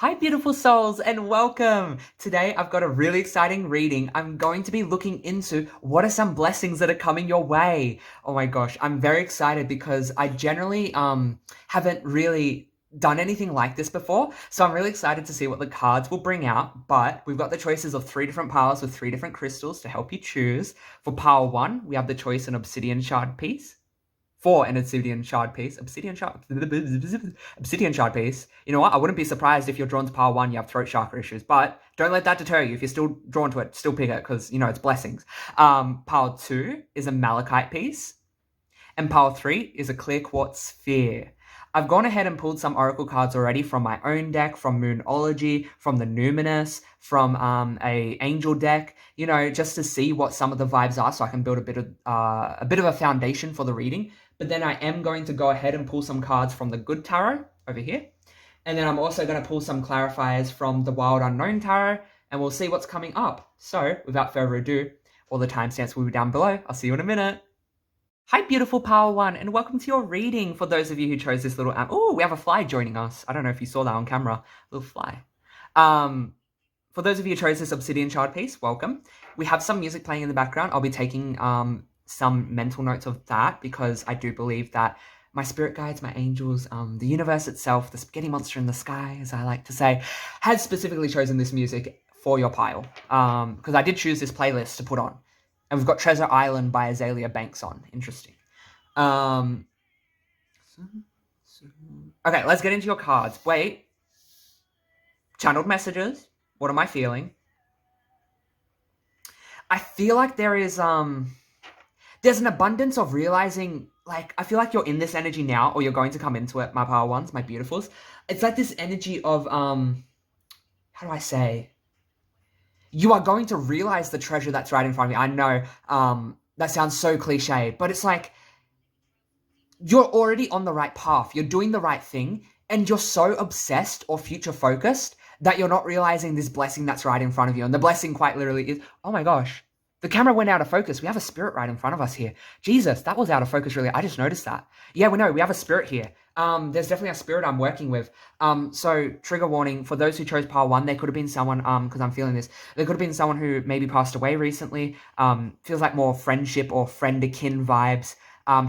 Hi, beautiful souls, and welcome! Today, I've got a really exciting reading. I'm going to be looking into what are some blessings that are coming your way. Oh my gosh, I'm very excited because I generally haven't really done anything like this before. So I'm really excited to see what the cards will bring out. But we've got the choices of 3 different piles with 3 different crystals to help you choose. For pile 1, we have the choice an obsidian shard piece. For an obsidian shard piece. Obsidian shard piece. You know what? I wouldn't be surprised if you're drawn to pile 1, you have throat chakra issues. But don't let that deter you. If you're still drawn to it, still pick it because, you know, it's blessings. Pile 2 is a malachite piece. And pile 3 is a clear quartz sphere. I've gone ahead and pulled some oracle cards already from my own deck, from Moonology, from the Numinous, from a angel deck, you know, just to see what some of the vibes are so I can build a bit of a foundation for the reading. But then I am going to go ahead and pull some cards from the Good Tarot over here. And then I'm also going to pull some clarifiers from the Wild Unknown Tarot, and we'll see what's coming up. So, without further ado, all the timestamps will be down below. I'll see you in a minute. Hi, beautiful Power One, and welcome to your reading. For those of you who chose this little oh, we have a fly joining us. I don't know if you saw that on camera. Little fly. For those of you who chose this Obsidian Shard piece, welcome. We have some music playing in the background. I'll be taking some mental notes of that because I do believe that my spirit guides, my angels, the universe itself, the spaghetti monster in the sky, as I like to say, has specifically chosen this music for your pile. Because I did choose this playlist to put on. And we've got Treasure Island by Azalea Banks on. Interesting. Okay, let's get into your cards. Wait. Channeled messages. What am I feeling? I feel like there is there's an abundance of realizing, like, I feel like you're in this energy now, or you're going to come into it, my power ones, my beautifuls. It's like this energy of how do I say? You are going to realize the treasure that's right in front of you. I know that sounds so cliche, but it's like you're already on the right path. You're doing the right thing, and you're so obsessed or future focused that you're not realizing this blessing that's right in front of you. And the blessing quite literally is, oh my gosh, the camera went out of focus. We have a spirit right in front of us here. Jesus, that was out of focus, really. I just noticed that. Yeah, we know. We have a spirit here. There's definitely a spirit I'm working with. So, trigger warning, for those who chose pile 1, there could have been someone, because I'm feeling this, there could have been someone who maybe passed away recently, feels like more friendship or friend-akin vibes,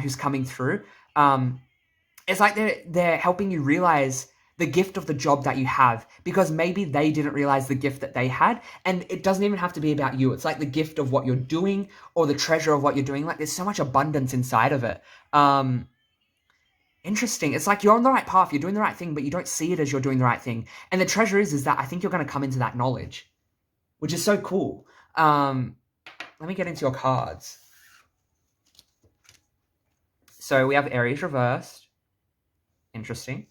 who's coming through. It's like they're helping you realize the gift of the job that you have, because maybe they didn't realize the gift that they had, and it doesn't even have to be about you. It's like the gift of what you're doing or the treasure of what you're doing. Like, there's so much abundance inside of it. Interesting. It's like you're on the right path, you're doing the right thing, but you don't see it as you're doing the right thing. And the treasure is that I think you're going to come into that knowledge, which is so cool. Let me get into your cards. So we have Aries reversed. Interesting.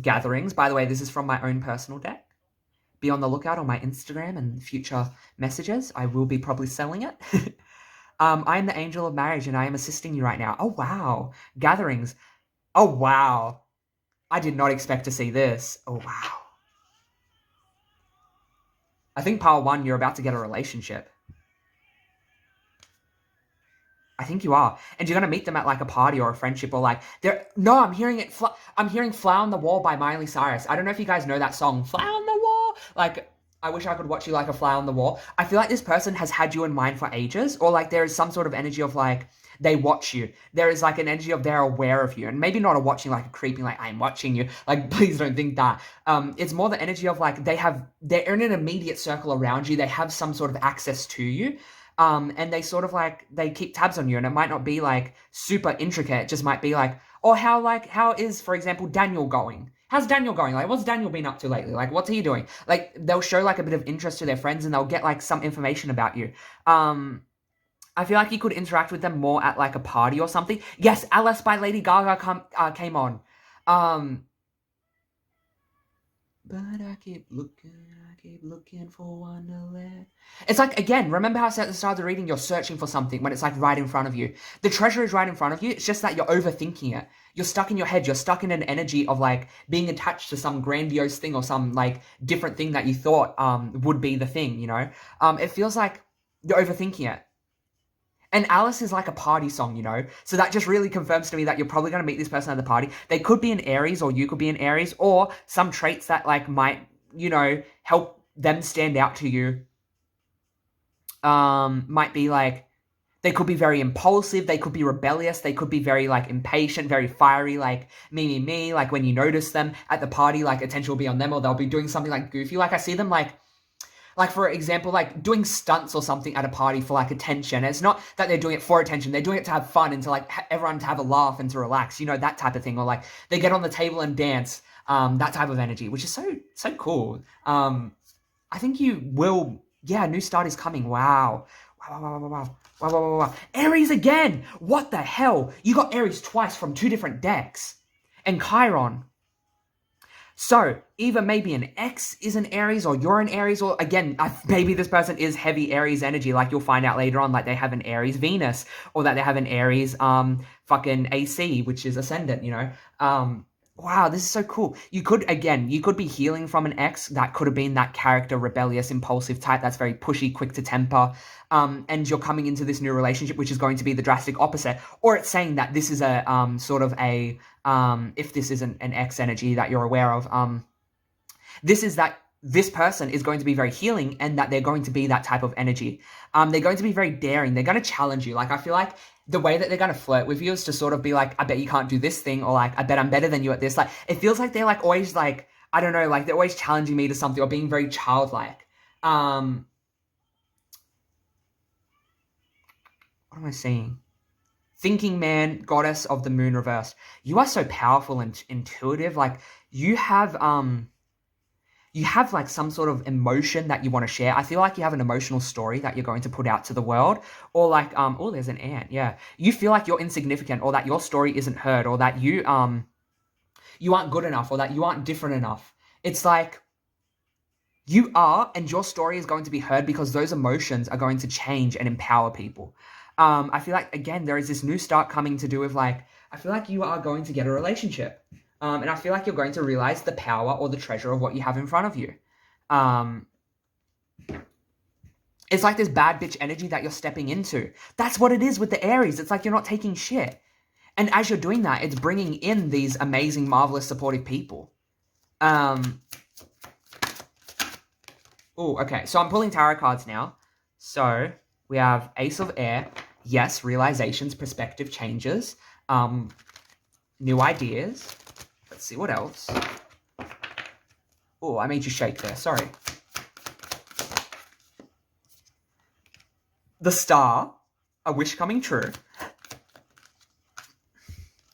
Gatherings. By the way, this is from my own personal deck. Be on the lookout on my Instagram and future messages. I will be probably selling it. I am the angel of marriage and I am assisting you right now. Oh, wow. Gatherings. Oh, wow. I did not expect to see this. Oh, wow. I think pile 1, you're about to get a relationship. I think you are. And you're going to meet them at like a party or a friendship or like... No, I'm hearing it. I'm hearing Flower on the Wall by Miley Cyrus. I don't know if you guys know that song. Flower on the Wall. Like, I wish I could watch you like a flower on the wall. I feel like this person has had you in mind for ages, or like there is some sort of energy of like, they watch you. There is like an energy of they're aware of you. And maybe not a watching like a creeping, like I'm watching you. Like, please don't think that. It's more the energy of like they're in an immediate circle around you. They have some sort of access to you. And they sort of like, they keep tabs on you, and it might not be like super intricate. It just might be like, or how is, for example, Daniel going? How's Daniel going? Like, what's Daniel been up to lately? Like, what's he doing? Like, they'll show like a bit of interest to their friends and they'll get like some information about you. I feel like you could interact with them more at like a party or something. Yes, Alice by Lady Gaga came on. But I keep looking for Wonderland. It's like, again, remember how I said at the start of the reading, you're searching for something when it's like right in front of you. The treasure is right in front of you. It's just that you're overthinking it. You're stuck in your head. You're stuck in an energy of like being attached to some grandiose thing or some like different thing that you thought would be the thing, you know? It feels like you're overthinking it. And Alice is like a party song, you know? So that just really confirms to me that you're probably going to meet this person at the party. They could be an Aries, or you could be an Aries, or some traits that like might, you know, help them stand out to you. Might be like, they could be very impulsive, they could be rebellious, they could be very like impatient, very fiery, like me, like when you notice them at the party, like attention will be on them, or they'll be doing something like goofy. Like I see them like for example, like doing stunts or something at a party for like attention. It's not that they're doing it for attention, they're doing it to have fun and to like everyone to have a laugh and to relax, you know, that type of thing. Or like they get on the table and dance, that type of energy, which is so cool. I think you will, yeah, new start is coming. Wow. Wow. Aries again! What the hell? You got Aries twice from 2 different decks. And Chiron. So, either maybe an ex is an Aries, or you're an Aries, or again, maybe this person is heavy Aries energy, like you'll find out later on, like they have an Aries Venus, or that they have an Aries fucking AC, which is ascendant, you know? Wow, this is so cool. You could be healing from an ex. That could have been that character, rebellious, impulsive type that's very pushy, quick to temper. And you're coming into this new relationship, which is going to be the drastic opposite. Or it's saying that this is a sort of a, if this isn't an ex energy that you're aware of, this is that this person is going to be very healing, and that they're going to be that type of energy. They're going to be very daring. They're going to challenge you. Like, I feel like the way that they're going to flirt with you is to sort of be like, I bet you can't do this thing, or like, I bet I'm better than you at this. Like, it feels like they're like always like, I don't know, like they're always challenging me to something, or being very childlike. What am I seeing? Thinking man, goddess of the moon reversed. You are so powerful and intuitive. Like, you have like some sort of emotion that you want to share. I feel like you have an emotional story that you're going to put out to the world. Or like, oh, there's an ant. Yeah. You feel like you're insignificant, or that your story isn't heard, or that you aren't good enough, or that you aren't different enough. It's like, you are, and your story is going to be heard, because those emotions are going to change and empower people. I feel like, again, there is this new start coming to do with like, I feel like you are going to get a relationship. And I feel like you're going to realize the power or the treasure of what you have in front of you. It's like this bad bitch energy that you're stepping into. That's what it is with the Aries. It's like you're not taking shit. And as you're doing that, it's bringing in these amazing, marvelous, supportive people. Oh, okay. So I'm pulling tarot cards now. So we have Ace of Air. Yes, realizations, perspective changes, new ideas. Let's see what else. Oh, I made you shake there. Sorry. The Star, a wish coming true.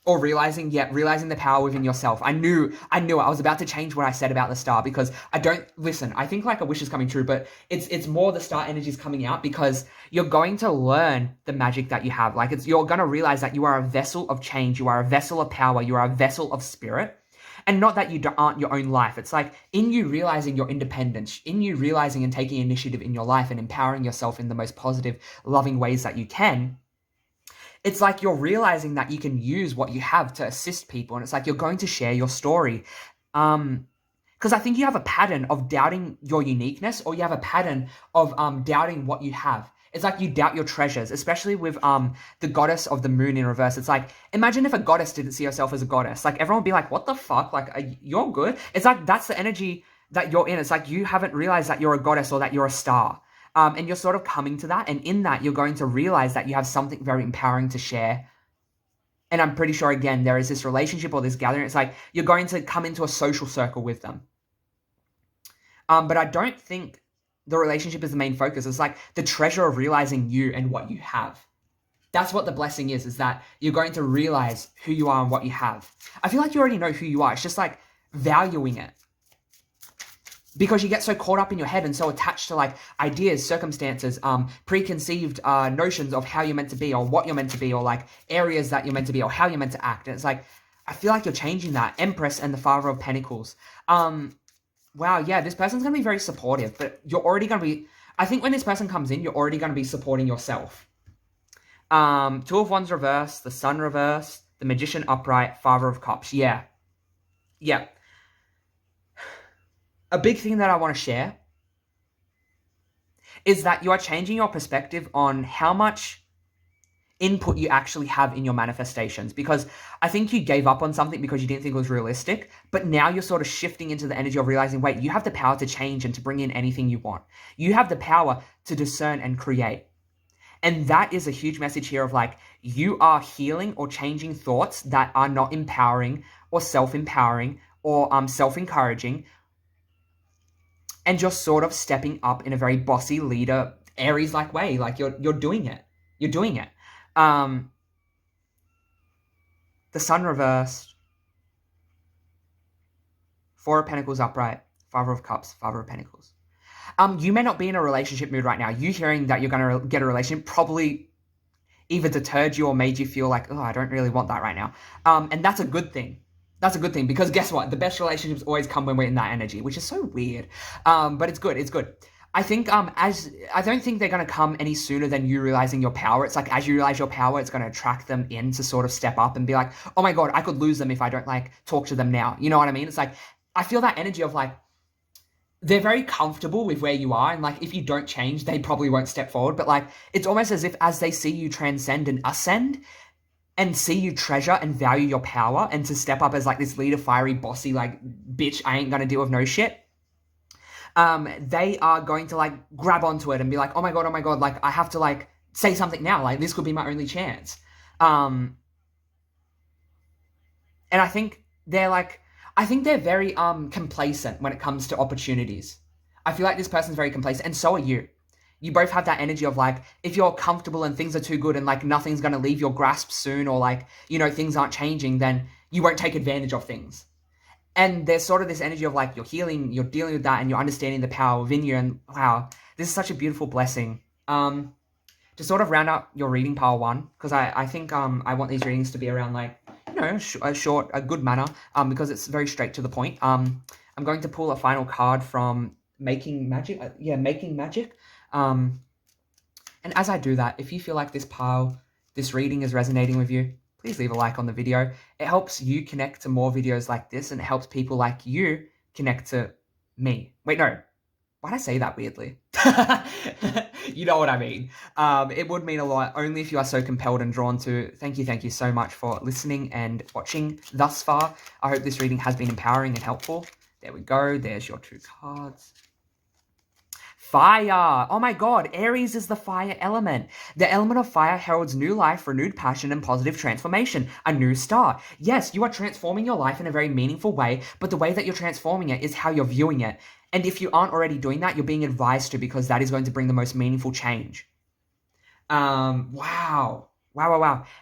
Or realizing the power within yourself. I knew I was about to change what I said about the Star, because I think like a wish is coming true, but it's more the Star energy is coming out, because you're going to learn the magic that you have. Like, you're going to realize that you are a vessel of change, you are a vessel of power, you are a vessel of spirit. And not that you aren't your own life. It's like, in you realizing your independence, in you realizing and taking initiative in your life and empowering yourself in the most positive, loving ways that you can, it's like you're realizing that you can use what you have to assist people. And it's like you're going to share your story. Because I think you have a pattern of doubting your uniqueness, or you have a pattern of doubting what you have. It's like you doubt your treasures, especially with the goddess of the moon in reverse. It's like, imagine if a goddess didn't see herself as a goddess. Like, everyone would be like, what the fuck? Like, you're good. It's like, that's the energy that you're in. It's like you haven't realized that you're a goddess, or that you're a star. And you're sort of coming to that. And in that, you're going to realize that you have something very empowering to share. And I'm pretty sure, again, there is this relationship or this gathering. It's like you're going to come into a social circle with them. But I don't think the relationship is the main focus. It's like the treasure of realizing you and what you have. That's what the blessing is that you're going to realize who you are and what you have. I feel like you already know who you are. It's just like valuing it. Because you get so caught up in your head and so attached to like ideas, circumstances, preconceived notions of how you're meant to be, or what you're meant to be, or like areas that you're meant to be, or how you're meant to act. And it's like, I feel like you're changing that. Empress and the Father of Pentacles. Wow, yeah, this person's going to be very supportive, but you're already going to be, I think when this person comes in, you're already going to be supporting yourself. Two of Wands reversed, the Sun reversed, the Magician upright, Father of Cups. Yeah. A big thing that I want to share is that you are changing your perspective on how much input you actually have in your manifestations, because I think you gave up on something because you didn't think it was realistic, but now you're sort of shifting into the energy of realizing, wait, you have the power to change and to bring in anything you want. You have the power to discern and create. And that is a huge message here of like, you are healing or changing thoughts that are not empowering or self-empowering or self-encouraging, and you're sort of stepping up in a very bossy leader Aries-like way. Like you're doing it. You're doing it. The Sun reversed. Four of Pentacles upright. Father of Cups. Father of Pentacles. You may not be in a relationship mood right now. You hearing that you're going to get a relationship probably either deterred you or made you feel like, oh, I don't really want that right now. And that's a good thing. That's a good thing, because guess what? The best relationships always come when we're in that energy, which is so weird. But it's good. It's good. I think I don't think they're going to come any sooner than you realizing your power. It's like, as you realize your power, it's going to attract them in to sort of step up and be like, oh my God, I could lose them if I don't like talk to them now. You know what I mean? It's like, I feel that energy of like, they're very comfortable with where you are, and like, if you don't change, they probably won't step forward. But like, it's almost as if as they see you transcend and ascend and see you treasure and value your power and to step up as like this leader, fiery, bossy, like, bitch, I ain't gonna deal with no shit. They are going to like grab onto it and be like, oh my God, like I have to like say something now. Like this could be my only chance. And I think they're very complacent when it comes to opportunities. I feel like this person's very complacent, and so are you. You both have that energy of like, if you're comfortable and things are too good and like nothing's going to leave your grasp soon, or like, you know, things aren't changing, then you won't take advantage of things. And there's sort of this energy of like, you're healing, you're dealing with that, and you're understanding the power within you. And wow, this is such a beautiful blessing. To sort of round out your reading, Power 1, because I think I want these readings to be around like, you know, a good manner, because it's very straight to the point. I'm going to pull a final card from Making Magic. Making Magic. And as I do that, if you feel like this reading is resonating with you, please leave a like on the video. It helps you connect to more videos like this, and it helps people like you connect to me. Wait, no. Why'd I say that weirdly? You know what I mean. It would mean a lot, only if you are so compelled and drawn to. Thank you so much for listening and watching thus far. I hope this reading has been empowering and helpful. There we go. There's your 2 cards. Fire! Oh my God, Aries is the fire element. The element of fire heralds new life, renewed passion, and positive transformation. A new start. Yes, you are transforming your life in a very meaningful way, but the way that you're transforming it is how you're viewing it. And if you aren't already doing that, you're being advised to, because that is going to bring the most meaningful change. Wow.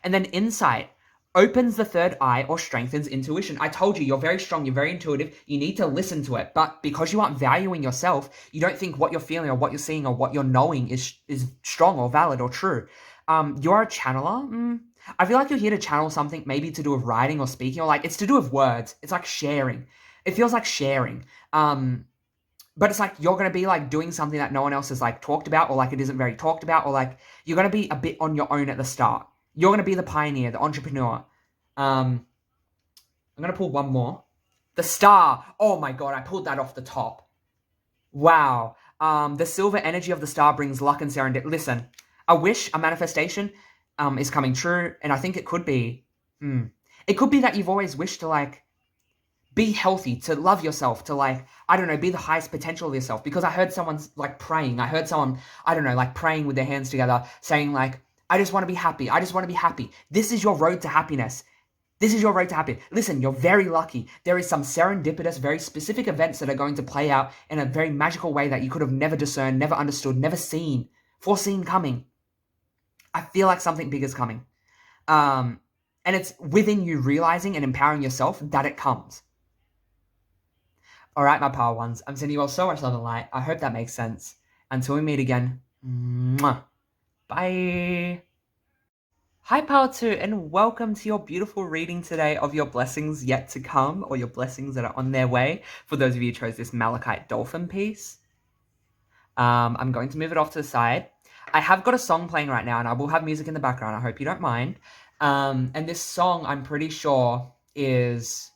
And then insight opens the third eye or strengthens intuition. I told you, you're very strong, you're very intuitive, you need to listen to it. But because you aren't valuing yourself, you don't think what you're feeling or what you're seeing or what you're knowing is strong or valid or true. You're a channeler. I feel like you're here to channel something maybe to do with writing or speaking, or like it's to do with words. It's like sharing. It feels like sharing. But it's like you're going to be like doing something that no one else has like talked about, or like it isn't very talked about, or like you're going to be a bit on your own at the start. You're going to be the pioneer, the entrepreneur. I'm going to pull one more. The Star. Oh my God, I pulled that off the top. Wow. The silver energy of the Star brings luck and serendipity. Listen, a wish, a manifestation is coming true. And I think it could be, it could be that you've always wished to like be healthy, to love yourself, to like, I don't know, be the highest potential of yourself. Because I heard someone's like praying. I heard someone, I don't know, like praying with their hands together, saying like, I just want to be happy. I just want to be happy. This is your road to happiness. This is your road to happiness. Listen, you're very lucky. There is some serendipitous, very specific events that are going to play out in a very magical way that you could have never discerned, never understood, never seen, foreseen coming. I feel like something big is coming. And it's within you realizing and empowering yourself that it comes. All right, my power ones. I'm sending you all so much love and light. I hope that makes sense. Until we meet again. Mwah. Bye. Hi, Power 2, and welcome to your beautiful reading today of your blessings yet to come, or your blessings that are on their way. For those of you who chose this Malachite dolphin piece, I'm going to move it off to the side. I have got a song playing right now, and I will have music in the background. I hope you don't mind. And this song, I'm pretty sure, is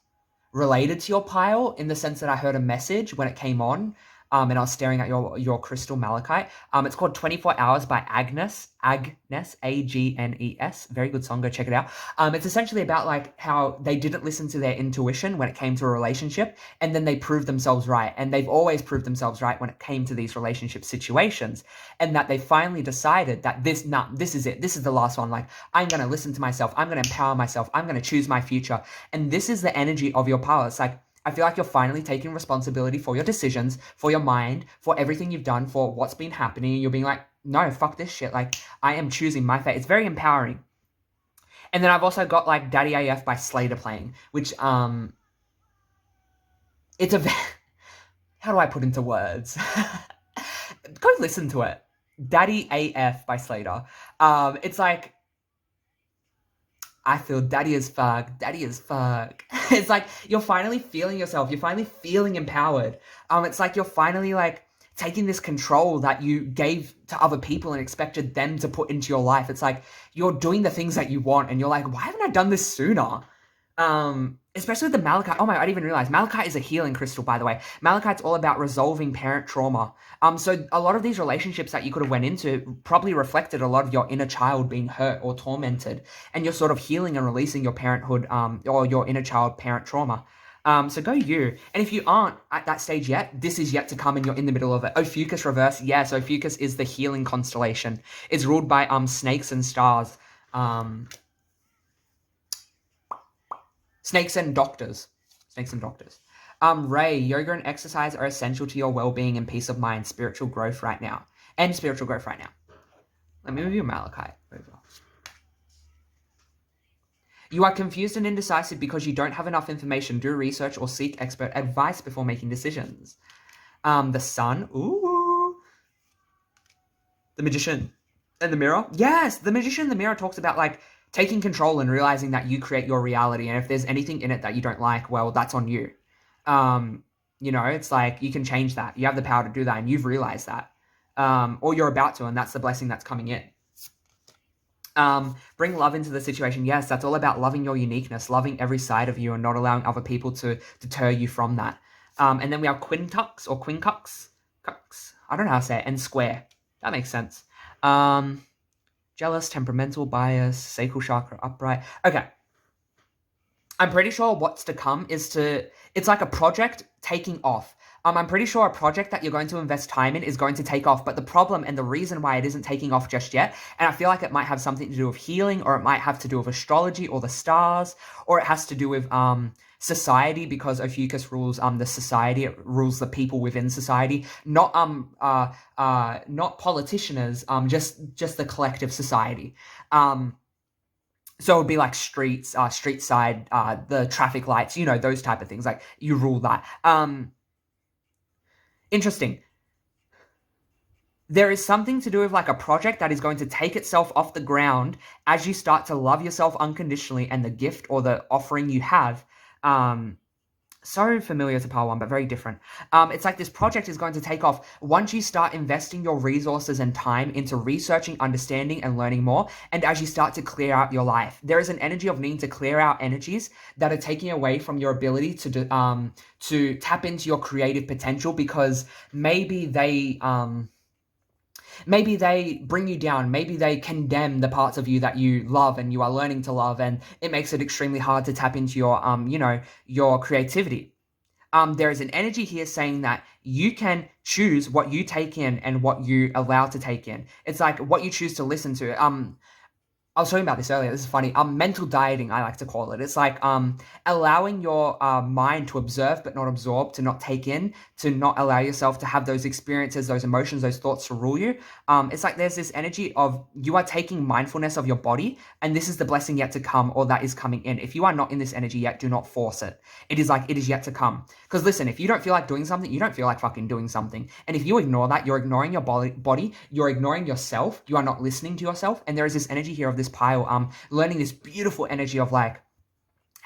related to your pile in the sense that I heard a message when it came on. and I was staring at your crystal malachite. It's called 24 Hours by Agnes, Agnes. Very good song. Go check it out. It's essentially about like how they didn't listen to their intuition when it came to a relationship, and then they proved themselves right. And they've always proved themselves right when it came to these relationship situations, and that they finally decided that this is it. This is the last one. Like, I'm going to listen to myself. I'm going to empower myself. I'm going to choose my future. And this is the energy of your power. It's like, I feel like you're finally taking responsibility for your decisions, for your mind, for everything you've done, for what's been happening. And you're being like, no, fuck this shit. Like, I am choosing my fate. It's very empowering. And then I've also got like Daddy AF by 𝒲𝓁𝒸 playing, which it's a how do I put into words? Go listen to it. Daddy AF by 𝒲𝓁𝒸. It's like, I feel daddy as fuck. It's like you're finally feeling yourself. You're finally feeling empowered. It's like you're finally like taking this control that you gave to other people and expected them to put into your life. It's like you're doing the things that you want, and you're like, why haven't I done this sooner? Especially with the malachite. Oh my, I didn't even realize malachite is a healing crystal, by the way. Malachite's all about resolving parent trauma. So a lot of these relationships that you could have went into probably reflected a lot of your inner child being hurt or tormented, and you're sort of healing and releasing your parenthood, or your inner child parent trauma. So go you. And if you aren't at that stage yet, this is yet to come and you're in the middle of it. Ophiuchus reverse. Yes, Ophiuchus is the healing constellation. It's ruled by snakes and stars. Snakes and doctors. Ray, yoga and exercise are essential to your well-being and peace of mind, spiritual growth right now. Let me move your malachite over. You are confused and indecisive because you don't have enough information. Do research or seek expert advice before making decisions. The sun. Ooh. The magician and the mirror. Yes, the magician and the mirror talks about like taking control and realizing that you create your reality. And if there's anything in it that you don't like, well, that's on you. You know, it's like you can change that. You have the power to do that, and you've realized that. Or you're about to, and that's the blessing that's coming in. Bring love into the situation. Yes, that's all about loving your uniqueness, loving every side of you, and not allowing other people to deter you from that. And then we have quintux or quincux. I don't know how to say it. And square. That makes sense. Jealous, temperamental, bias, sacral chakra, upright. Okay. I'm pretty sure what's to come is it's like a project taking off. I'm pretty sure a project that you're going to invest time in is going to take off, but the problem and the reason why it isn't taking off just yet, and I feel like it might have something to do with healing, or it might have to do with astrology or the stars, or it has to do with society, because Ophiuchus rules the society, it rules the people within society, not politicians, just the collective society. So it would be like streets, street side, the traffic lights, you know, those type of things. Like, you rule that. Interesting. There is something to do with like a project that is going to take itself off the ground as you start to love yourself unconditionally, and the gift or the offering you have. So familiar to Power 1, but very different. It's like this project is going to take off once you start investing your resources and time into researching, understanding, and learning more, and as you start to clear out your life. There is an energy of needing to clear out energies that are taking away from your ability to tap into your creative potential, because maybe they bring you down. Maybe they condemn the parts of you that you love and you are learning to love, and it makes it extremely hard to tap into your, your creativity. There is an energy here saying that you can choose what you take in and what you allow to take in. It's like what you choose to listen to. I was talking about this earlier. This is funny. Mental dieting, I like to call it. It's like allowing your mind to observe but not absorb, to not take in, to not allow yourself to have those experiences, those emotions, those thoughts to rule you. It's like there's this energy of you are taking mindfulness of your body, and this is the blessing yet to come, or that is coming in. If you are not in this energy yet, do not force it. It is like it is yet to come. Because listen, if you don't feel like doing something, you don't feel like fucking doing something. And if you ignore that, you're ignoring your body, you're ignoring yourself, you are not listening to yourself. And there is this energy here of this pile, learning this beautiful energy of like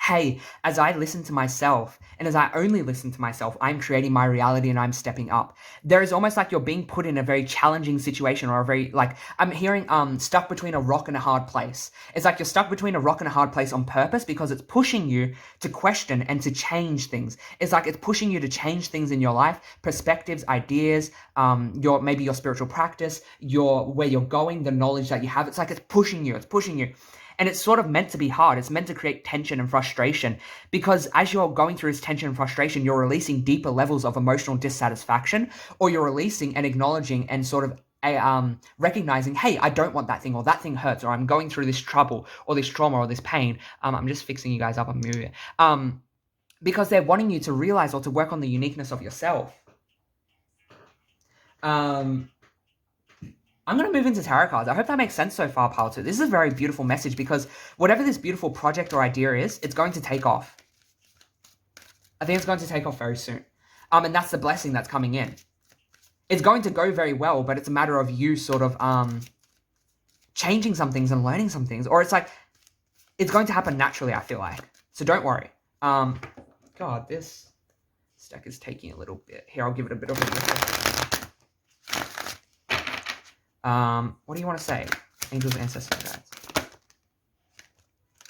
hey, as I listen to myself and as I only listen to myself, I'm creating my reality and I'm stepping up. There is almost like you're being put in a very challenging situation, or a very, like, I'm hearing stuck between a rock and a hard place. It's like you're stuck between a rock and a hard place on purpose, because it's pushing you to question and to change things. It's like it's pushing you to change things in your life, perspectives, ideas, maybe your spiritual practice, where you're going, the knowledge that you have. It's like it's pushing you. And it's sort of meant to be hard. It's meant to create tension and frustration, because as you're going through this tension and frustration, you're releasing deeper levels of emotional dissatisfaction, or you're releasing and acknowledging and sort of recognizing, hey, I don't want that thing, or that thing hurts, or I'm going through this trouble or this trauma or this pain. I'm just fixing you guys up. I'm moving it. Because they're wanting you to realize or to work on the uniqueness of yourself. I'm going to move into tarot cards. I hope that makes sense so far, Pile 2. This is a very beautiful message, because whatever this beautiful project or idea is, it's going to take off. I think it's going to take off very soon. And that's the blessing that's coming in. It's going to go very well, but it's a matter of you sort of changing some things and learning some things. Or it's like, it's going to happen naturally, I feel like. So don't worry. God, this stack is taking a little bit. Here, I'll give it a bit of a lift. What do you want to say? Angels, ancestors, guides.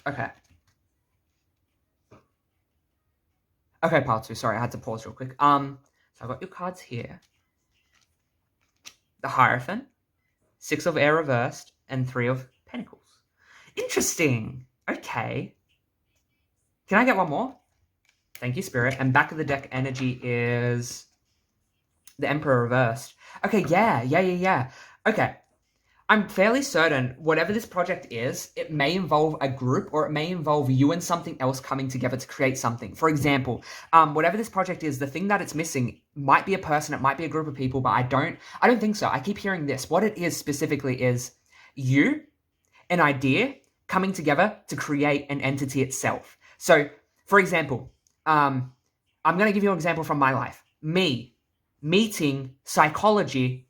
Okay. Okay, Pile 2. Sorry, I had to pause real quick. So I've got your cards here. The Hierophant, 6 of Air reversed, and 3 of Pentacles. Interesting. Okay. Can I get one more? Thank you, Spirit. And back of the deck energy is the Emperor reversed. Okay, yeah. Okay, I'm fairly certain whatever this project is, it may involve a group, or it may involve you and something else coming together to create something. For example, whatever this project is, the thing that it's missing might be a person, it might be a group of people, but I don't think so. I keep hearing this. What it is specifically is you, an idea, coming together to create an entity itself. So, for example, I'm going to give you an example from my life. Me meeting psychology.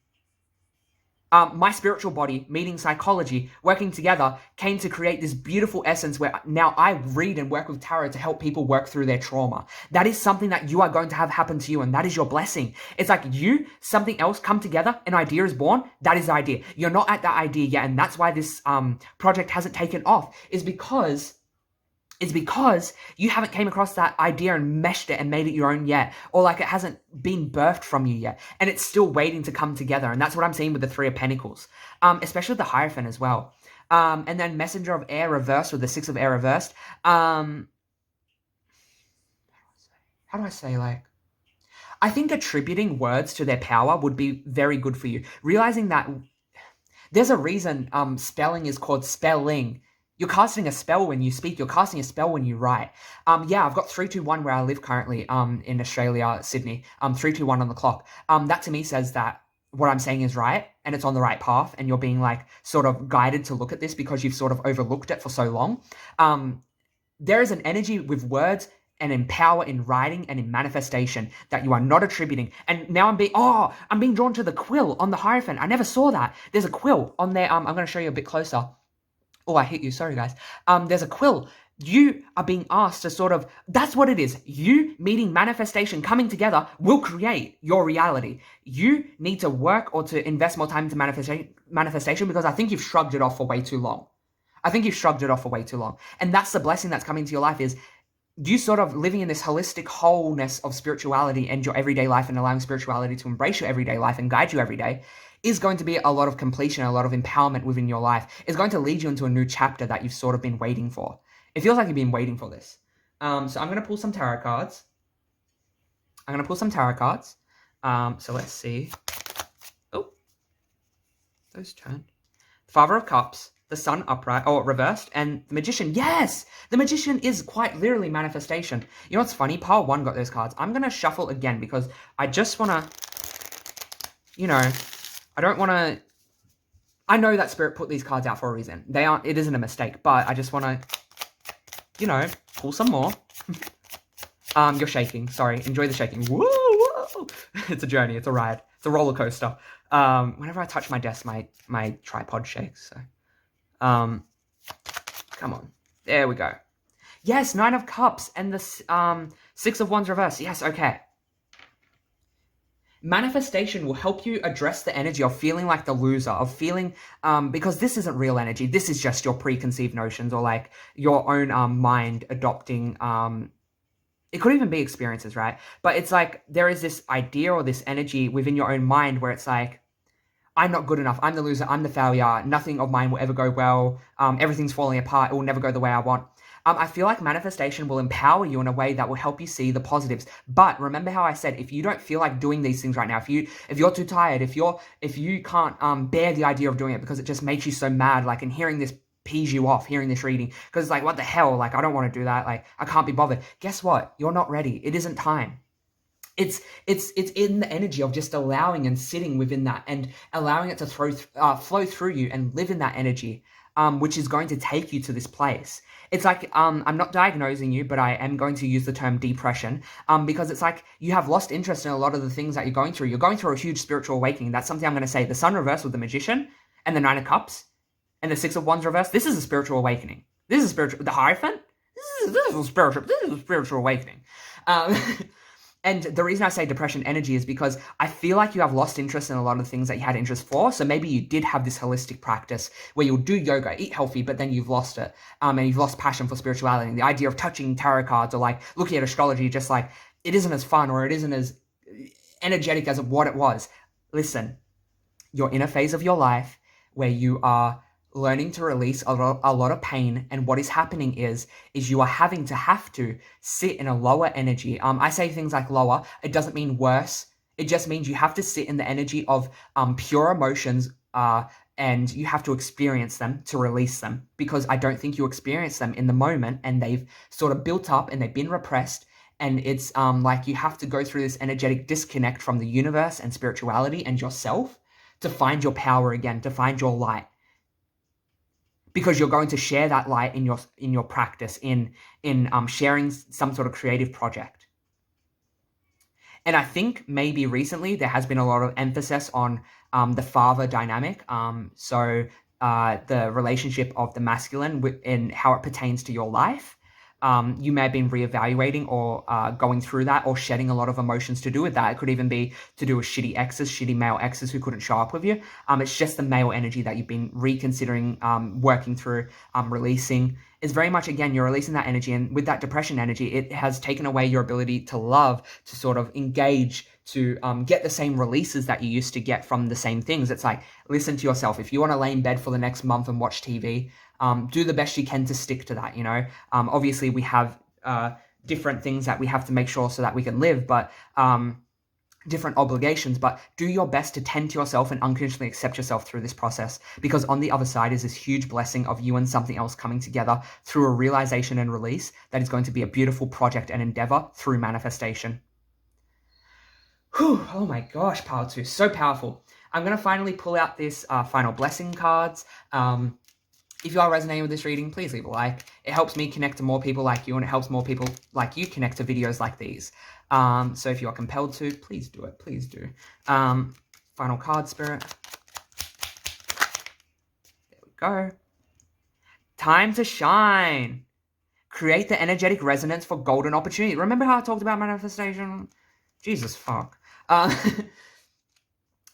My spiritual body meeting psychology, working together, came to create this beautiful essence where now I read and work with tarot to help people work through their trauma. That is something that you are going to have happen to you, and that is your blessing. It's like you, something else come together, an idea is born, that is the idea. You're not at that idea yet, and that's why this project hasn't taken off, is because you haven't came across that idea and meshed it and made it your own yet, or like it hasn't been birthed from you yet, and it's still waiting to come together. And that's what I'm seeing with the 3 of Pentacles, especially with the Hierophant as well. And then Messenger of Air reversed with the 6 of Air reversed. How do I say, like, I think attributing words to their power would be very good for you. Realizing that there's a reason spelling is called spelling. You're casting a spell when you speak. You're casting a spell when you write. Yeah, I've got 321 where I live currently in Australia, Sydney. 321 on the clock. That to me says that what I'm saying is right, and it's on the right path, and you're being like sort of guided to look at this because you've sort of overlooked it for so long. There is an energy with words and in power in writing and in manifestation that you are not attributing. And now I'm being drawn to the quill on the Hierophant. I never saw that. There's a quill on there. I'm going to show you a bit closer. Oh, I hit you. Sorry, guys. There's a quill. You are being asked to sort of, that's what it is. You meeting manifestation coming together will create your reality. You need to work or to invest more time into manifestation, because I think you've shrugged it off for way too long. And that's the blessing that's coming to your life, is you sort of living in this holistic wholeness of spirituality and your everyday life, and allowing spirituality to embrace your everyday life and guide you every day, is going to be a lot of completion, a lot of empowerment within your life. It's going to lead you into a new chapter that you've sort of been waiting for. It feels like you've been waiting for this. So I'm going to pull some tarot cards. So let's see. Oh, those turned. Father of Cups, the Sun upright, or reversed, and the Magician. Yes! The Magician is quite literally manifestation. You know what's funny? Pile 1 got those cards. I'm going to shuffle again because I just want to, you know, I don't want to... I know that Spirit put these cards out for a reason. It isn't a mistake, but I just want to, you know, pull some more. You're shaking. Sorry. Enjoy the shaking. Woo! Whoa! It's a journey. It's a ride. It's a roller coaster. Whenever I touch my desk, my tripod shakes. So, come on. There we go. Yes, Nine of Cups and the Six of Wands reverse. Yes, okay. Manifestation will help you address the energy of feeling like the loser, of feeling, because this isn't real energy. This is just your preconceived notions or like your own mind adopting, it could even be experiences, right? But it's like there is this idea or this energy within your own mind where it's like, I'm not good enough. I'm the loser. I'm the failure. Nothing of mine will ever go well. Everything's falling apart. It will never go the way I want. I feel like manifestation will empower you in a way that will help you see the positives. But remember how I said, if you don't feel like doing these things right now, if you're too tired, if you can't bear the idea of doing it because it just makes you so mad, like, and hearing this pees you off, hearing this reading, because it's like, what the hell? Like, I don't want to do that. Like, I can't be bothered. Guess what? You're not ready. It isn't time. It's in the energy of just allowing and sitting within that and allowing it to flow through you and live in that energy, which is going to take you to this place. It's like, I'm not diagnosing you, but I am going to use the term depression, because it's like you have lost interest in a lot of the things that you're going through. You're going through a huge spiritual awakening. That's something I'm going to say. The Sun reverse with the Magician and the Nine of Cups and the Six of Wands reverse. This is a spiritual awakening. This is spiritual. The Hierophant. This is a spiritual awakening. And the reason I say depression energy is because I feel like you have lost interest in a lot of things that you had interest for. So maybe you did have this holistic practice where you'll do yoga, eat healthy, but then you've lost it. And you've lost passion for spirituality. And the idea of touching tarot cards or like looking at astrology, just like it isn't as fun or it isn't as energetic as what it was. Listen, you're in a phase of your life where you are learning to release a lot of pain, and what is happening is you are have to sit in a lower energy. I say things like lower, it doesn't mean worse. It just means you have to sit in the energy of pure emotions, and you have to experience them to release them, because I don't think you experience them in the moment, and they've sort of built up and they've been repressed. And it's like you have to go through this energetic disconnect from the universe and spirituality and yourself to find your power again, to find your light. Because you're going to share that light in your practice, in sharing some sort of creative project. And I think maybe recently there has been a lot of emphasis on the father dynamic. So the relationship of the masculine and how it pertains to your life. You may have been reevaluating or going through that or shedding a lot of emotions to do with that. It could even be to do with shitty male exes who couldn't show up with you. It's just the male energy that you've been reconsidering, working through, releasing. Is very much, again, you're releasing that energy. And with that depression energy, it has taken away your ability to love, to sort of engage, to get the same releases that you used to get from the same things. It's like, listen to yourself. If you want to lay in bed for the next month and watch TV, do the best you can to stick to that, you know. Obviously, we have different things that we have to make sure so that we can live, but different obligations, but do your best to tend to yourself and unconditionally accept yourself through this process, because on the other side is this huge blessing of you and something else coming together through a realization and release that is going to be a beautiful project and endeavor through manifestation. Whew, oh my gosh, Power 2, so powerful. I'm going to finally pull out this final blessing cards. If you are resonating with this reading, please leave a like. It helps me connect to more people like you, and it helps more people like you connect to videos like these. So if you are compelled to, please do it. Please do. Final card, Spirit. There we go. Time to shine. Create the energetic resonance for golden opportunity. Remember how I talked about manifestation? Jesus, fuck.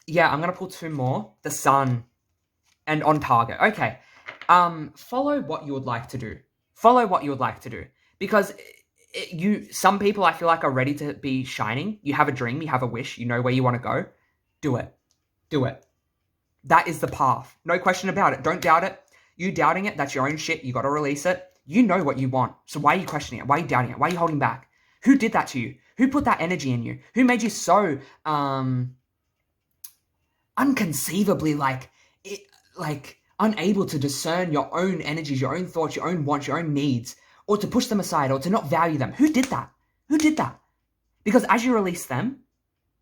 Yeah, I'm going to pull two more. The Sun and on target. Okay. Follow what you would like to do. Follow what you would like to do. Because some people I feel like are ready to be shining. You have a dream, you have a wish, you know where you want to go. Do it. Do it. That is the path. No question about it. Don't doubt it. You doubting it, that's your own shit. You got to release it. You know what you want. So why are you questioning it? Why are you doubting it? Why are you holding back? Who did that to you? Who put that energy in you? Who made you so unconceivably unable to discern your own energies, your own thoughts, your own wants, your own needs, or to push them aside, or to not value them? Who did that? Who did that? Because as you release them,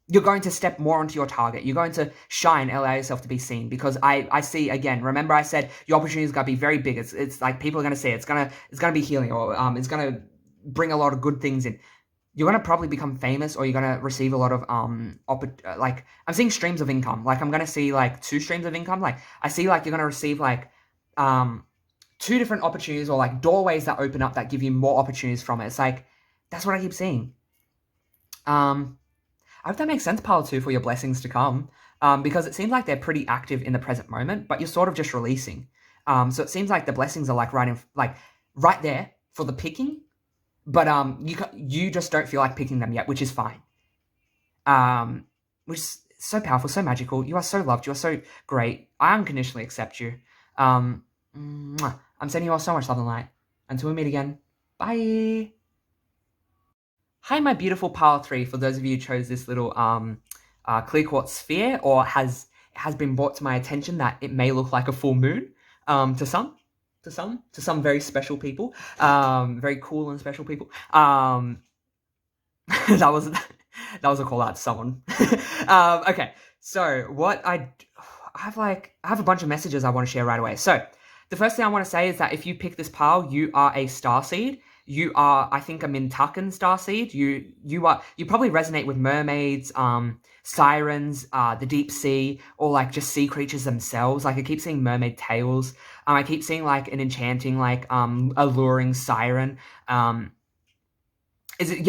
you're going to step more onto your target. You're going to shine, allow yourself to be seen. Because I see, again, remember I said your opportunity is going to be very big. It's like people are going to see it. It's going to be healing, or it's going to bring a lot of good things in. You're going to probably become famous, or you're going to receive a lot of, I'm seeing streams of income. Like, I'm going to see, 2 streams of income. Like, I see, you're going to receive, two different opportunities or like doorways that open up that give you more opportunities from it. It's like, that's what I keep seeing. I hope that makes sense, pile 2, for your blessings to come. Because it seems like they're pretty active in the present moment, but you're sort of just releasing. So it seems like the blessings are like right there for the picking, but you just don't feel like picking them yet, which is fine. Which is so powerful, so magical. You are so loved. You are so great. I unconditionally accept you. I'm sending you all so much love and light. Until we meet again, bye. Hi, my beautiful pile 3. For those of you who chose this little clear quartz sphere, or has been brought to my attention that it may look like a full moon to some very special people, very cool and special people. That was a call out to someone. Okay, so what I have a bunch of messages I want to share right away. So the first thing I want to say is that if you pick this pile, you are a starseed. You are, I think, a Mintuckan starseed. You probably resonate with mermaids, sirens, the deep sea, or like just sea creatures themselves. Like I keep seeing mermaid tails. I keep seeing like an enchanting, like alluring siren. You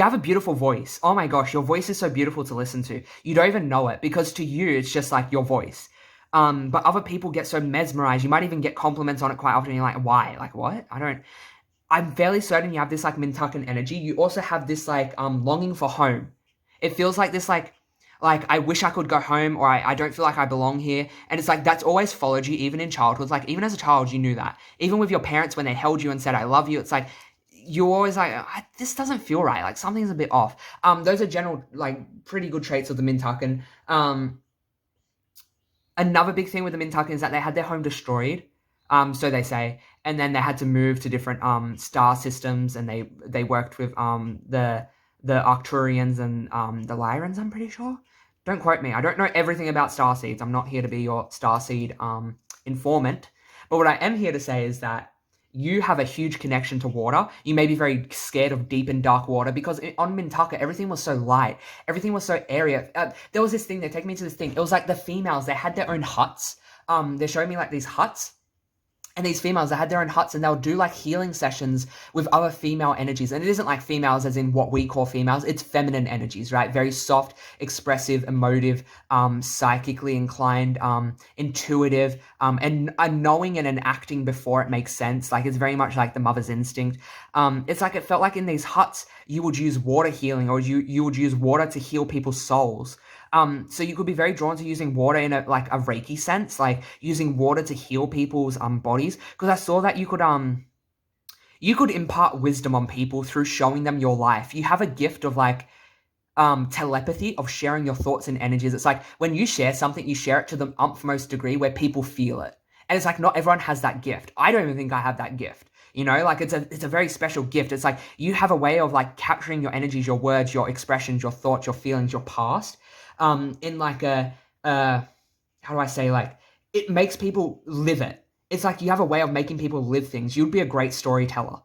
have a beautiful voice. Oh my gosh, your voice is so beautiful to listen to. You don't even know it because to you it's just like your voice. But other people get so mesmerized. You might even get compliments on it quite often. And you're like, why? Like what? I'm fairly certain you have this like Mintuckan energy. You also have this like longing for home. It feels like this like I wish I could go home, or I don't feel like I belong here. And it's like that's always followed you even in childhood. Like even as a child you knew that. Even with your parents when they held you and said I love you, it's like you're always like this doesn't feel right. Like something's a bit off. Those are general like pretty good traits of the Mintuckan. Another big thing with the Mintuckan is that they had their home destroyed. So they say, and then they had to move to different star systems, and they worked with the Arcturians and the Lyrans, I'm pretty sure. Don't quote me. I don't know everything about starseeds. I'm not here to be your starseed informant. But what I am here to say is that you have a huge connection to water. You may be very scared of deep and dark water because on Mintaka, everything was so light. Everything was so airy. There was this thing, they take me to this thing. It was like the females, they had their own huts. They're showing me like these huts. And these females, they had their own huts and they'll do like healing sessions with other female energies. And it isn't like females as in what we call females. It's feminine energies, right? Very soft, expressive, emotive, psychically inclined, intuitive, and knowing and acting before it makes sense. Like it's very much like the mother's instinct. It's like it felt like in these huts, you would use water healing, or you would use water to heal people's souls. So you could be very drawn to using water in a Reiki sense, like using water to heal people's bodies. Because I saw that you could impart wisdom on people through showing them your life. You have a gift of like telepathy, of sharing your thoughts and energies. It's like when you share something, you share it to the utmost degree where people feel it. And it's like not everyone has that gift. I don't even think I have that gift. You know, like it's a very special gift. It's like you have a way of like capturing your energies, your words, your expressions, your thoughts, your feelings, your past. In like how do I say, like, it makes people live it. It's like you have a way of making people live things. You'd be a great storyteller.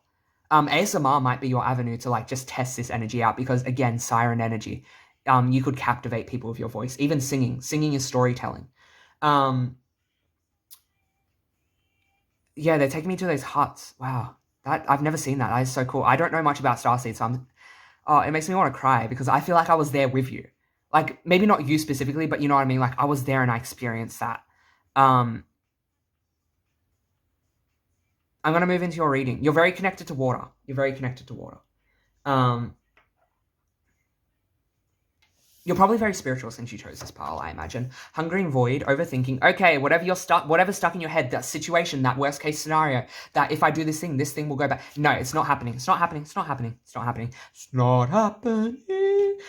ASMR might be your avenue to like just test this energy out because again, siren energy. You could captivate people with your voice. Even singing. Singing is storytelling. Yeah, they're taking me to those huts. Wow. I've never seen that. That is so cool. I don't know much about starseeds, so it makes me want to cry because I feel like I was there with you. Like, maybe not you specifically, but you know what I mean? Like, I was there and I experienced that. I'm going to move into your reading. You're very connected to water. You're very connected to water. You're probably very spiritual since you chose this pile, I imagine. Hungering void, overthinking. Okay, whatever's stuck in your head, that situation, that worst case scenario, that if I do this thing will go back. No, it's not happening. It's not happening. It's not happening. It's not happening. It's not happening.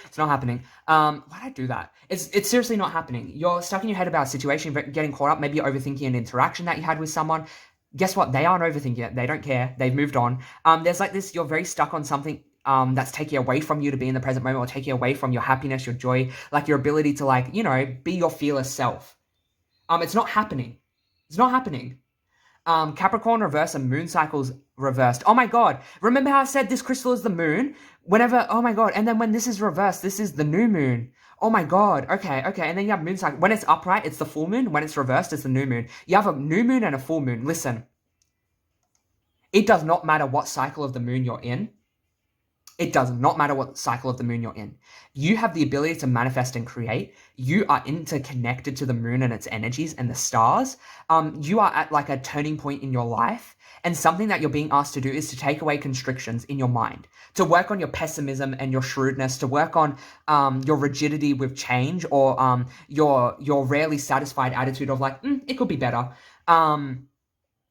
It's not happening. Why'd I do that? It's seriously not happening. You're stuck in your head about a situation, getting caught up, maybe overthinking an interaction that you had with someone. Guess what? They aren't overthinking it. They don't care. They've moved on. There's like this, you're very stuck on something that's taking away from you to be in the present moment, or taking away from your happiness, your joy, like your ability to like, you know, be your fearless self. It's not happening. It's not happening. Capricorn reverse and moon cycles reversed. Oh my God. Remember how I said this crystal is the moon? Oh my God. And then when this is reversed, this is the new moon. Oh my God. Okay. And then you have moon cycle. When it's upright, it's the full moon. When it's reversed, it's the new moon. You have a new moon and a full moon. Listen. It does not matter what cycle of the moon you're in. It does not matter what cycle of the moon you're in. You have the ability to manifest and create. You are interconnected to the moon and its energies and the stars. You are at like a turning point in your life. And something that you're being asked to do is to take away constrictions in your mind, to work on your pessimism and your shrewdness, to work on your rigidity with change, or your rarely satisfied attitude of like, it could be better.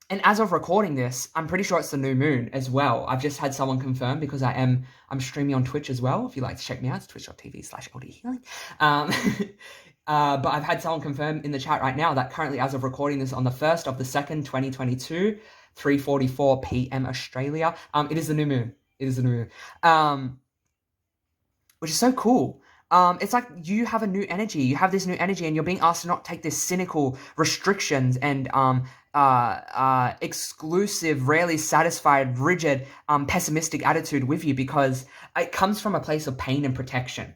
And as of recording this, I'm pretty sure it's the new moon as well. I've just had someone confirm because I'm streaming on Twitch as well. If you'd like to check me out, it's twitch.tv/LDHealing. But I've had someone confirm in the chat right now that currently, as of recording this on the 1st of the 2nd, 2022, 3:44 p.m. Australia, it is the new moon. It is the new moon. Which is so cool. It's like you have a new energy. You have this new energy and you're being asked to not take this cynical restrictions and exclusive, rarely satisfied, rigid, pessimistic attitude with you, because it comes from a place of pain and protection.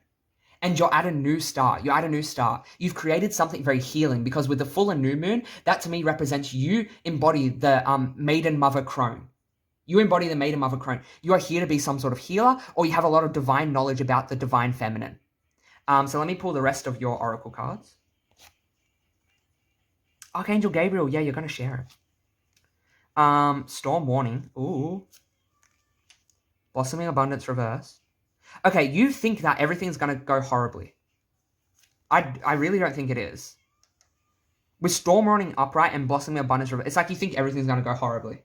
And you're at a new start. You're at a new start. You've created something very healing, because with the full and new moon, that to me represents you embody the maiden mother crone. You embody the maiden mother crone. You are here to be some sort of healer, or you have a lot of divine knowledge about the divine feminine. So let me pull the rest of your oracle cards. Archangel Gabriel, yeah, you're going to share it. Storm warning. Ooh. Blossoming abundance reverse. Okay, you think that everything's going to go horribly. I really don't think it is. With storm warning upright and blossoming abundance reverse, it's like you think everything's going to go horribly.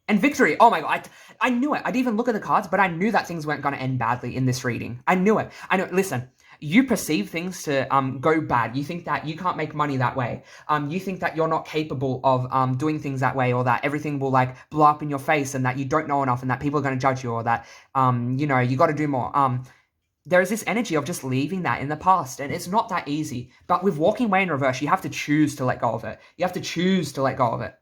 And victory. Oh my god, I knew it. I didn't even look at the cards, but I knew that things weren't going to end badly in this reading. I knew it. I know. Listen, you perceive things to go bad. You think that you can't make money that way. You think that you're not capable of doing things that way, or that everything will like blow up in your face, and that you don't know enough, and that people are going to judge you, or that you know, you got to do more. There is this energy of just leaving that in the past, and it's not that easy. But with walking away in reverse, you have to choose to let go of it. You have to choose to let go of it.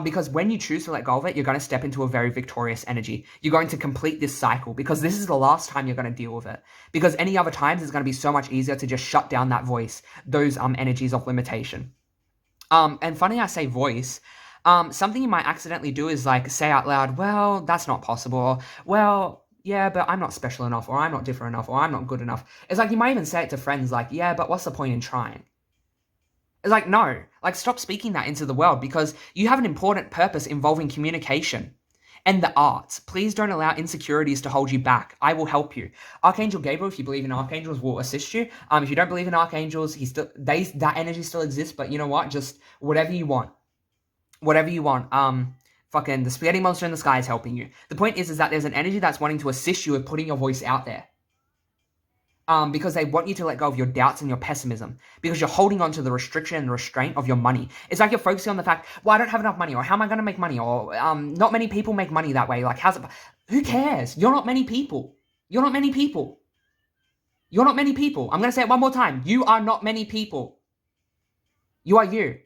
Because when you choose to let go of it, you're going to step into a very victorious energy. You're going to complete this cycle, because this is the last time you're going to deal with it. Because any other times, it's going to be so much easier to just shut down that voice, those energies of limitation. And funny I say voice, something you might accidentally do is like say out loud, well, that's not possible. Or, well, yeah, but I'm not special enough, or I'm not different enough, or I'm not good enough. It's like you might even say it to friends like, yeah, but what's the point in trying? It's like, no, like stop speaking that into the world, because you have an important purpose involving communication and the arts. Please don't allow insecurities to hold you back. I will help you. Archangel Gabriel, if you believe in archangels, will assist you. If you don't believe in archangels, that energy still exists, but you know what? Just whatever you want. Whatever you want. Fucking the spaghetti monster in the sky is helping you. The point is that there's an energy that's wanting to assist you with putting your voice out there. Because they want you to let go of your doubts and your pessimism, because you're holding on to the restriction and the restraint of your money. It's like you're focusing on the fact, well, I don't have enough money, or how am I going to make money, or not many people make money that way. Like, how's it? Who cares? You're not many people. You're not many people. You're not many people. I'm going to say it one more time. You are not many people. You are you.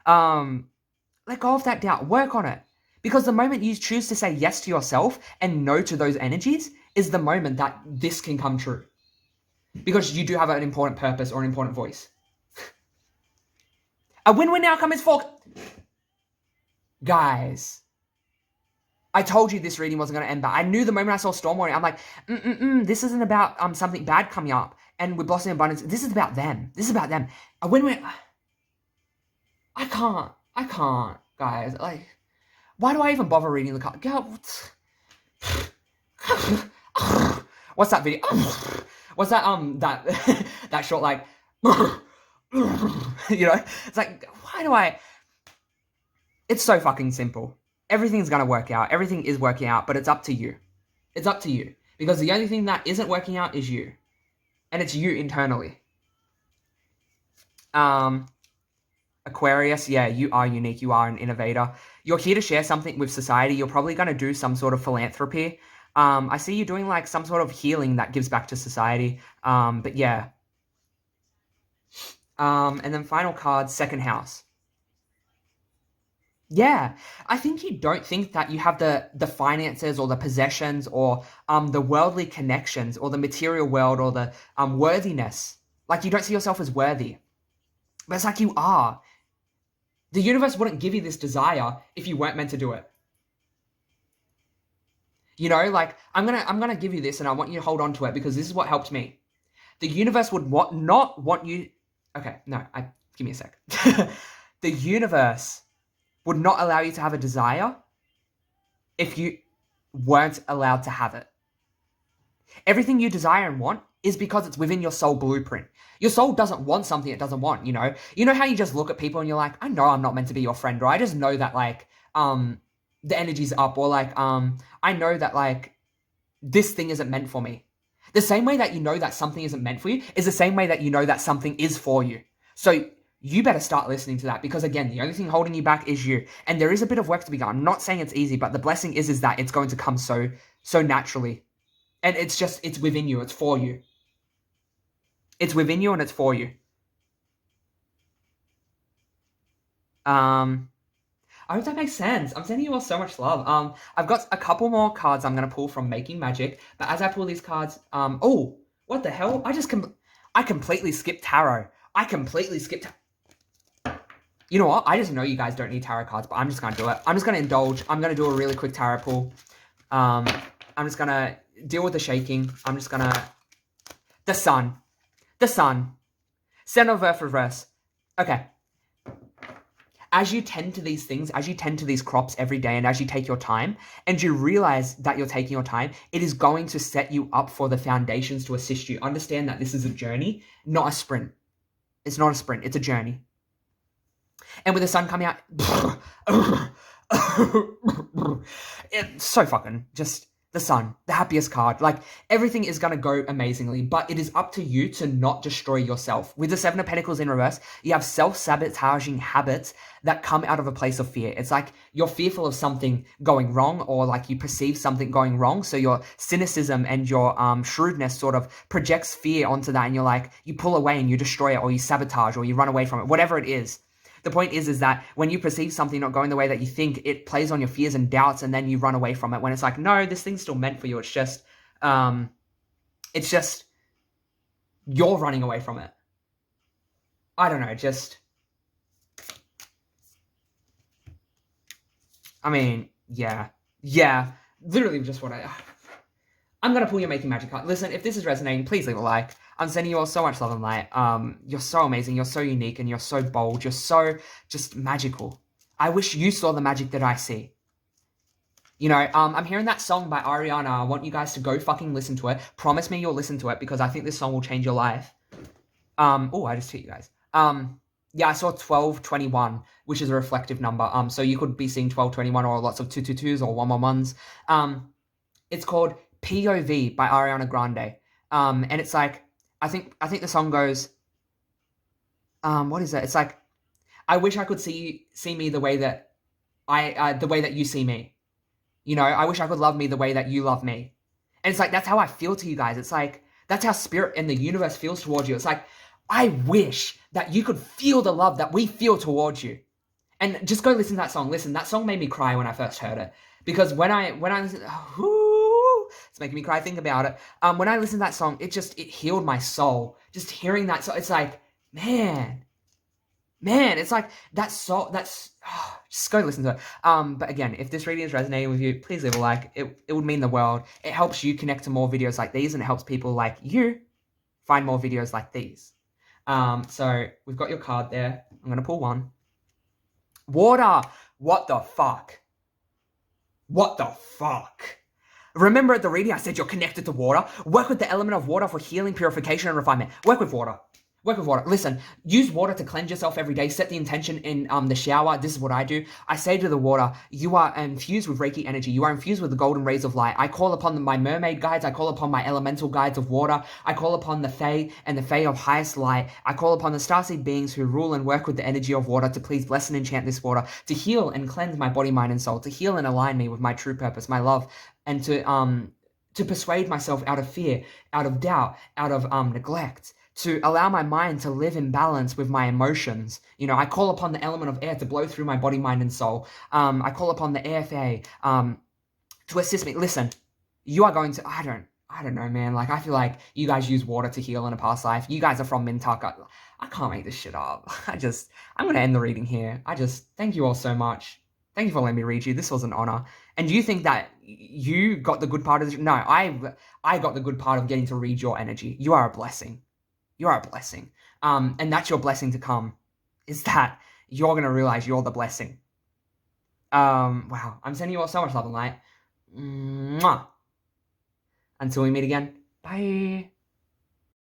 Let go of that doubt. Work on it. Because the moment you choose to say yes to yourself and no to those energies is the moment that this can come true. Because you do have an important purpose or an important voice. A win-win outcome is for... Guys. I told you this reading wasn't going to end bad. I knew the moment I saw Storm Warning, I'm like, this isn't about something bad coming up. And with Blossoming Abundance, this is about them. This is about them. A win-win... I can't, guys. Like, why do I even bother reading the card? Girl, what's that video? What's that, that short, like, you know? It's like, why do I... It's so fucking simple. Everything's gonna work out. Everything is working out, but it's up to you. It's up to you. Because the only thing that isn't working out is you. And it's you internally. Aquarius, yeah, you are unique. You are an innovator. You're here to share something with society. You're probably going to do some sort of philanthropy. I see you doing like some sort of healing that gives back to society. But yeah. And then final card, second house. Yeah, I think you don't think that you have the finances or the possessions or the worldly connections or the material world or the worthiness. Like you don't see yourself as worthy. But it's like you are. The universe wouldn't give you this desire if you weren't meant to do it. You know, like, I'm gonna give you this and I want you to hold on to it because this is what helped me. The universe would not want you... Okay, no, give me a sec. The universe would not allow you to have a desire if you weren't allowed to have it. Everything you desire and want is because it's within your soul blueprint. Your soul doesn't want something it doesn't want, you know? You know how you just look at people and you're like, I know I'm not meant to be your friend, or I just know that, like, the energy's up, or, like, I know that, like, this thing isn't meant for me. The same way that you know that something isn't meant for you is the same way that you know that something is for you. So you better start listening to that, because, again, the only thing holding you back is you. And there is a bit of work to be done. I'm not saying it's easy, but the blessing is that it's going to come so naturally. And it's within you. It's for you. It's within you and it's for you. I hope that makes sense. I'm sending you all so much love. I've got a couple more cards I'm going to pull from Making Magic. But as I pull these cards, oh, what the hell? I completely skipped tarot. You know what? I just know you guys don't need tarot cards, but I'm just going to do it. I'm just going to indulge. I'm going to do a really quick tarot pull. I'm just going to deal with the shaking. I'm just going to... The sun. Center of Earth reverse. Okay. As you tend to these things, as you tend to these crops every day, and as you take your time, and you realize that you're taking your time, it is going to set you up for the foundations to assist you. Understand that this is a journey, not a sprint. It's not a sprint, it's a journey. And with the sun coming out, it's so fucking just the sun, the happiest card. Like, everything is going to go amazingly, but it is up to you to not destroy yourself. With the Seven of Pentacles in reverse, you have self-sabotaging habits that come out of a place of fear. It's like you're fearful of something going wrong, or like you perceive something going wrong. So your cynicism and your shrewdness sort of projects fear onto that, and you're like, you pull away and you destroy it, or you sabotage, or you run away from it, whatever it is. The point is that when you perceive something not going the way that you think, it plays on your fears and doubts, and then you run away from it, when it's like, no, this thing's still meant for you. It's just you're running away from it. I don't know, I mean, yeah, literally just what I'm going to pull your Making Magic card. Listen, if this is resonating, please leave a like. I'm sending you all so much love and light. You're so amazing. You're so unique, and you're so bold. You're so just magical. I wish you saw the magic that I see. You know, I'm hearing that song by Ariana. I want you guys to go fucking listen to it. Promise me you'll listen to it, because I think this song will change your life. Oh, I just hit you guys. Yeah, I saw 1221, which is a reflective number. So you could be seeing 1221 or lots of 222s or 111s. It's called POV by Ariana Grande. And it's like, I think the song goes, what is it? It's like, I wish I could see me the way that the way that you see me. You know, I wish I could love me the way that you love me. And it's like, that's how I feel to you guys. It's like, that's how spirit and the universe feels towards you. It's like, I wish that you could feel the love that we feel towards you. And just go listen to that song. Listen, that song made me cry when I first heard it. Because when I listen, it's making me cry, think about it. When I listened to that song, it healed my soul. Just hearing that song, it's like, man, it's like that song, just go listen to it. But again, if this reading is resonating with you, please leave a like. It would mean the world. It helps you connect to more videos like these, and it helps people like you find more videos like these. So we've got your card there. I'm going to pull one. Water. What the fuck? Remember at the reading I said you're connected to water? Work with the element of water for healing, purification, and refinement. Work with water. Listen, use water to cleanse yourself every day. Set the intention in the shower. This is what I do. I say to the water, you are infused with Reiki energy. You are infused with the golden rays of light. I call upon my mermaid guides. I call upon my elemental guides of water. I call upon the Fae and the Fae of highest light. I call upon the starseed beings who rule and work with the energy of water to please bless and enchant this water, to heal and cleanse my body, mind, and soul, to heal and align me with my true purpose, my love, and to persuade myself out of fear, out of doubt, out of neglect, to allow my mind to live in balance with my emotions. You know, I call upon the element of air to blow through my body, mind, and soul. I call upon the air fae to assist me. Listen, you are going to, I I don't know, man. Like, I feel like you guys use water to heal in a past life. You guys are from Mintuck. I can't make this shit up. I'm going to end the reading here. Thank you all so much. Thank you for letting me read you. This was an honor. And do you think that you got the good part of this? No, I got the good part of getting to read your energy. You are a blessing. You are a blessing. And that's your blessing to come, is that you're going to realize you're the blessing. Wow. I'm sending you all so much love and light. Mwah. Until we meet again. Bye.